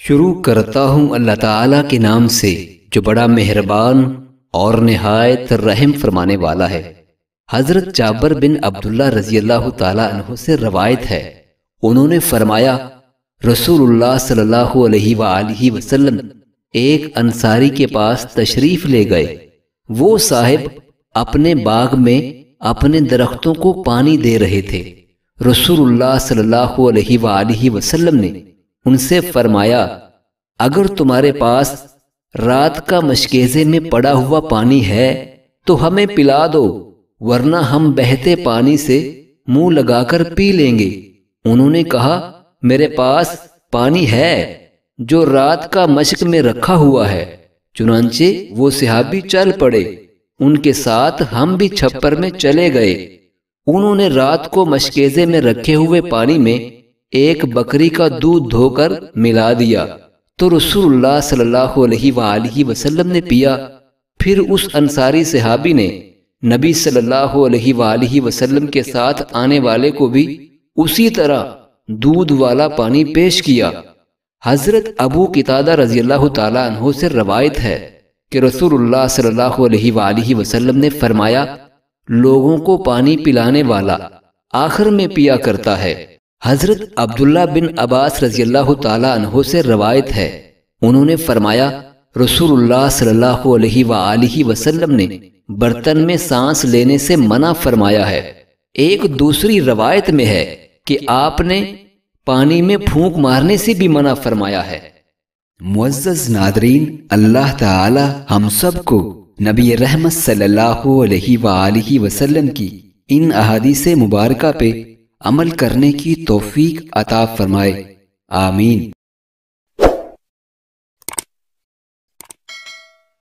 شروع کرتا ہوں اللہ تعالیٰ کے نام سے جو بڑا مہربان اور نہایت رحم فرمانے والا ہے۔ حضرت جابر بن عبداللہ رضی اللہ تعالیٰ عنہ سے روایت ہے، انہوں نے فرمایا رسول اللہ صلی اللہ علیہ وآلہ وسلم ایک انصاری کے پاس تشریف لے گئے۔ وہ صاحب اپنے باغ میں اپنے درختوں کو پانی دے رہے تھے۔ رسول اللہ صلی اللہ علیہ وآلہ وسلم نے ان سے فرمایا اگر تمہارے پاس رات کا مشکیزے میں پڑا ہوا پانی ہے تو ہمیں پلا دو، ورنہ ہم بہتے پانی سے منہ لگا کر پی لیں گے۔ انہوں نے کہا میرے پاس پانی ہے جو رات کا مشک میں رکھا ہوا ہے۔ چنانچہ وہ صحابی چل پڑے، ان کے ساتھ ہم بھی چھپر میں چلے گئے۔ انہوں نے رات کو مشکیزے میں رکھے ہوئے پانی میں ایک بکری کا دودھ دھو کر ملا دیا تو رسول اللہ صلی اللہ علیہ وآلہ وسلم نے پیا۔ پھر اس انصاری صحابی نے نبی صلی اللہ علیہ وآلہ وسلم کے ساتھ آنے والے کو بھی اسی طرح دودھ والا پانی پیش کیا۔ حضرت ابو قتادہ رضی اللہ تعالیٰ عنہ سے روایت ہے کہ رسول اللہ صلی اللہ علیہ وآلہ وسلم نے فرمایا لوگوں کو پانی پلانے والا آخر میں پیا کرتا ہے۔ حضرت عبداللہ بن عباس رضی اللہ تعالیٰ عنہ سے روایت ہے، انہوں نے فرمایا رسول اللہ صلی اللہ علیہ وآلہ وسلم نے برتن میں سانس لینے سے منع فرمایا ہے۔ ایک دوسری روایت میں ہے کہ آپ نے پانی میں پھونک مارنے سے بھی منع فرمایا ہے۔ معزز ناظرین، اللہ تعالی ہم سب کو نبی رحمت صلی اللہ علیہ وآلہ وسلم کی ان احادیث مبارکہ پہ عمل کرنے کی توفیق عطا فرمائے، آمین۔